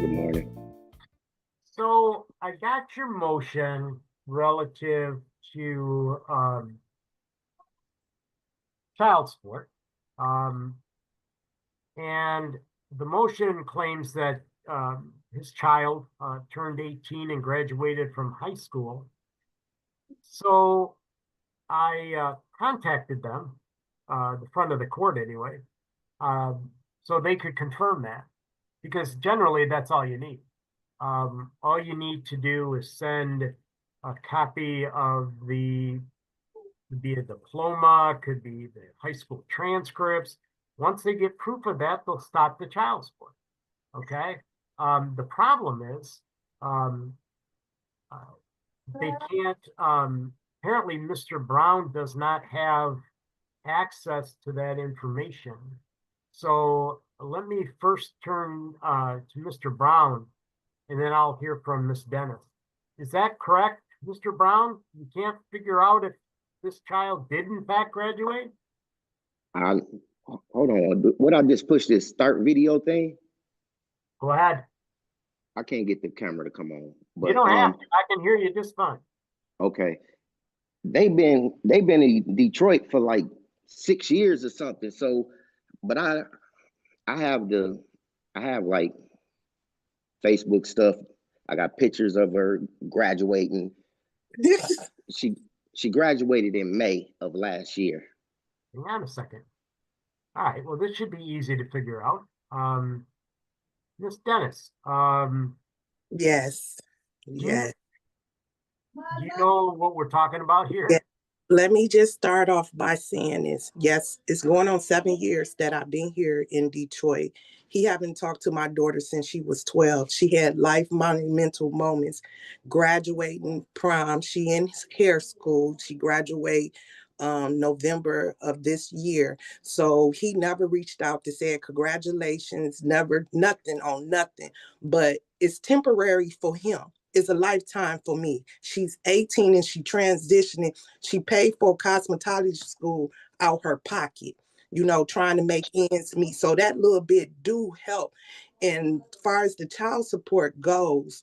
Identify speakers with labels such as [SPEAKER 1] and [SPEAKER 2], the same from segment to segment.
[SPEAKER 1] Good morning.
[SPEAKER 2] So I got your motion relative to child support. And the motion claims that his child turned 18 and graduated from high school. So I contacted them, the front of the court anyway, so they could confirm that, because generally that's all you need. All you need to do is send a copy of could be a diploma, could be the high school transcripts. Once they get proof of that, they'll stop the child support. Okay. The problem is they can't. Apparently, Mr. Brown does not have access to that information. So let me first turn to Mr. Brown, and then I'll hear from Miss Dennis. Is that correct, Mr. Brown? You can't figure out if this child did in fact graduate?
[SPEAKER 1] I hold on. What I just pushed this start video thing.
[SPEAKER 2] Go ahead.
[SPEAKER 1] I can't get the camera to come on. But
[SPEAKER 2] you don't have to. I can hear you just fine.
[SPEAKER 1] Okay. They've been in Detroit for like 6 years or something. So, but I have like Facebook stuff. I got pictures of her graduating. She graduated in May of last year.
[SPEAKER 2] Hang on a second. All right. Well, this should be easy to figure out. Miss Dennis.
[SPEAKER 3] Yes. Yes.
[SPEAKER 2] Do you know what we're talking about here?
[SPEAKER 3] Yeah. Let me just start off by saying this. Yes, it's going on 7 years that I've been here in Detroit. He haven't talked to my daughter since she was 12. She had life monumental moments, graduating prom. She in hair school. She graduate November of this year. So he never reached out to say congratulations, never, nothing on nothing. But it's temporary for him. It's a lifetime for me. She's 18 and she transitioning. She paid for cosmetology school out her pocket, trying to make ends meet. So that little bit do help. And as far as the child support goes,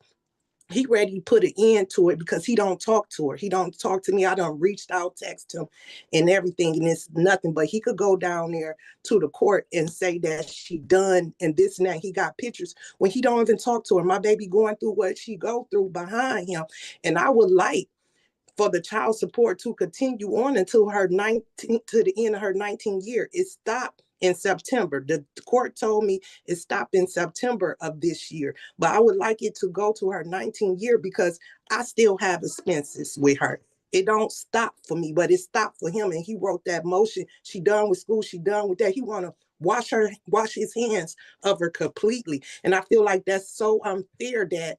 [SPEAKER 3] he ready to put an end to it because he don't talk to her. He don't talk to me. I done reached out, text him and everything, and it's nothing. But he could go down there to the court and say that she done and this and that. He got pictures when he don't even talk to her. My baby going through what she go through behind him. And I would like for the child support to continue on until her 19 to the end of her 19th year. It stopped in September. The court told me it stopped in September of this year, but I would like it to go to her 19th year because I still have expenses with her. It don't stop for me, but it stopped for him. And he wrote that motion. She done with school. She done with that. He want to wash his hands of her completely. And I feel like that's so unfair that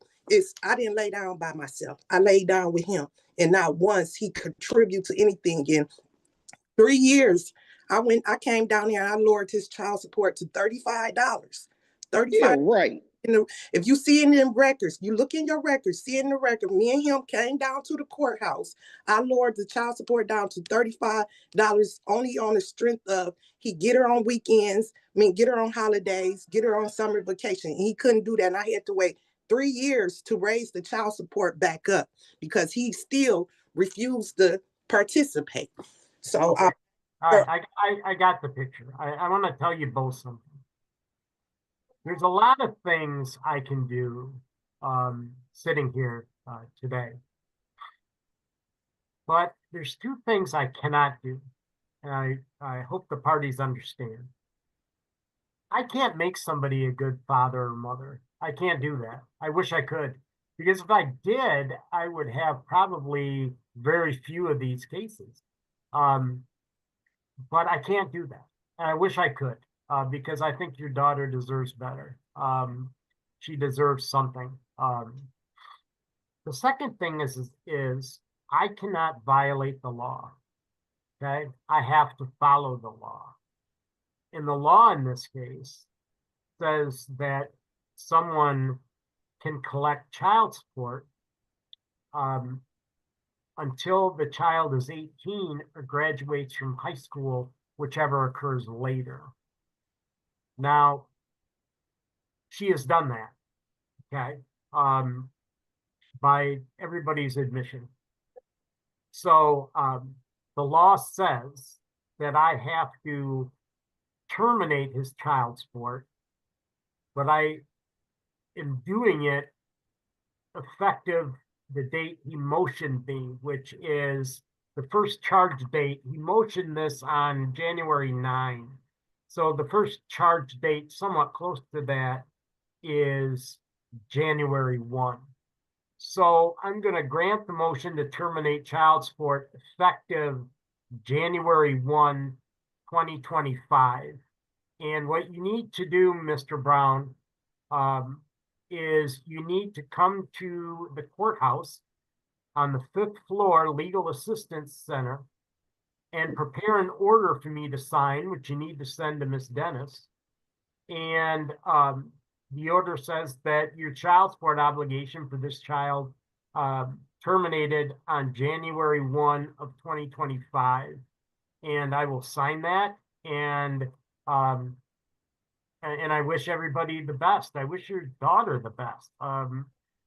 [SPEAKER 3] I didn't lay down by myself. I laid down with him. And not once he contributed to anything. In 3 years, I came down here and I lowered his child support to $35. $35.
[SPEAKER 1] Yeah, right.
[SPEAKER 3] If you see in them records, you look in your records, see in the record, me and him came down to the courthouse. I lowered the child support down to $35 only on the strength of he get her on weekends, get her on holidays, get her on summer vacation. And he couldn't do that. And I had to wait 3 years to raise the child support back up because he still refused to participate. So
[SPEAKER 2] okay. All right, I got the picture. I want to tell you both something. There's a lot of things I can do sitting here today. But there's two things I cannot do. And I hope the parties understand. I can't make somebody a good father or mother. I can't do that. I wish I could. Because if I did, I would have probably very few of these cases. But I can't do that. And I wish I could, because I think your daughter deserves better. She deserves something. The second thing is I cannot violate the law. Okay, I have to follow the law. And the law in this case says that someone can collect child support until the child is 18 or graduates from high school, whichever occurs later. Now, she has done that. okay, by everybody's admission. So the law says that I have to terminate his child support, but I am doing it effective the date he motioned me, which is the first charge date. He motioned this on January 9. So the first charge date, somewhat close to that, is January 1. So I'm going to grant the motion to terminate child support effective January 1, 2025. And what you need to do, Mr. Brown, is you need to come to the courthouse on the 5th floor Legal Assistance Center and prepare an order for me to sign, which you need to send to Miss Dennis. And the order says that your child support obligation for this child terminated on January 1 of 2025. And I will sign that. And I wish everybody the best. I wish your daughter the best.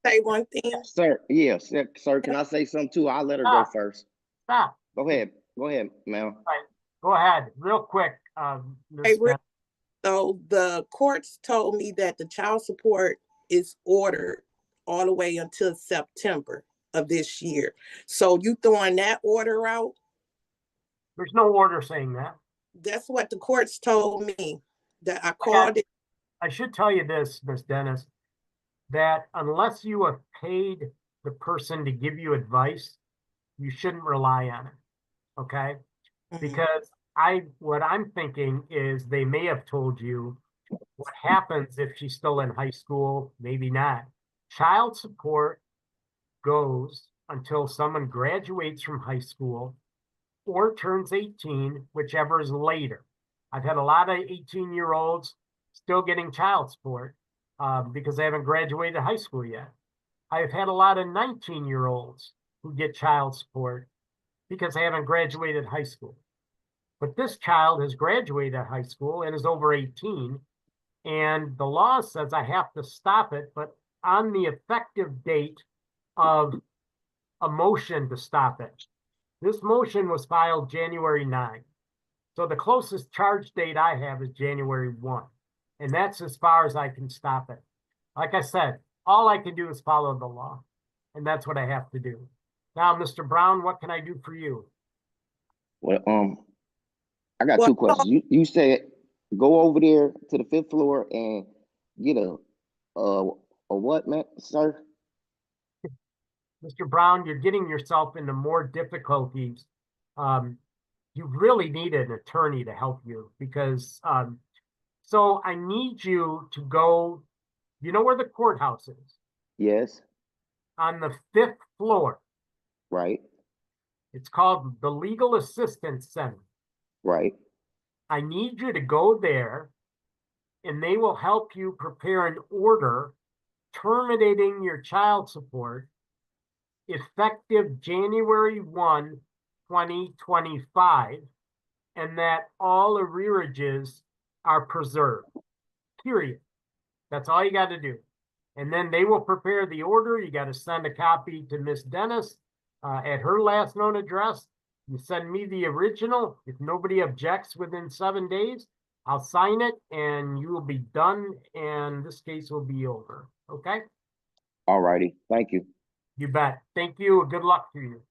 [SPEAKER 3] Say one thing.
[SPEAKER 1] Sir, yes, sir. Can I say something too? I'll let her go first.
[SPEAKER 2] Stop.
[SPEAKER 1] Go ahead, ma'am.
[SPEAKER 2] Right. Go ahead, real quick.
[SPEAKER 3] Hey, so the courts told me that the child support is ordered all the way until September of this year. So you throwing that order out?
[SPEAKER 2] There's no order saying that.
[SPEAKER 3] That's what the courts told me. That I called it.
[SPEAKER 2] I should tell you this, Miss Dennis, that unless you have paid the person to give you advice, you shouldn't rely on it. Okay? Because what I'm thinking is they may have told you what happens if she's still in high school, maybe not. Child support goes until someone graduates from high school or turns 18, whichever is later. I've had a lot of 18-year-olds still getting child support because they haven't graduated high school yet. I've had a lot of 19-year-olds who get child support because they haven't graduated high school. But this child has graduated high school and is over 18, and the law says I have to stop it, but on the effective date of a motion to stop it. This motion was filed January 9. So the closest charge date I have is January 1. And that's as far as I can stop it. Like I said, all I can do is follow the law. And that's what I have to do. Now, Mr. Brown, what can I do for you?
[SPEAKER 1] Well, I got two questions. You said go over there to the 5th floor and get a what, man, sir?
[SPEAKER 2] Mr. Brown, you're getting yourself into more difficulties. You really need an attorney to help you because, so I need you to go, you know where the courthouse is?
[SPEAKER 1] Yes.
[SPEAKER 2] On the 5th floor.
[SPEAKER 1] Right.
[SPEAKER 2] It's called the Legal Assistance Center.
[SPEAKER 1] Right.
[SPEAKER 2] I need you to go there and they will help you prepare an order terminating your child support effective January 1, 2025, and that all arrearages are preserved, period. That's all you got to do. And then they will prepare the order. You got to send a copy to Miss Dennis at her last known address. You send me the original. If nobody objects within 7 days, I'll sign it and you will be done and this case will be over. Okay?
[SPEAKER 1] All righty. Thank you.
[SPEAKER 2] You bet. Thank you. Good luck to you.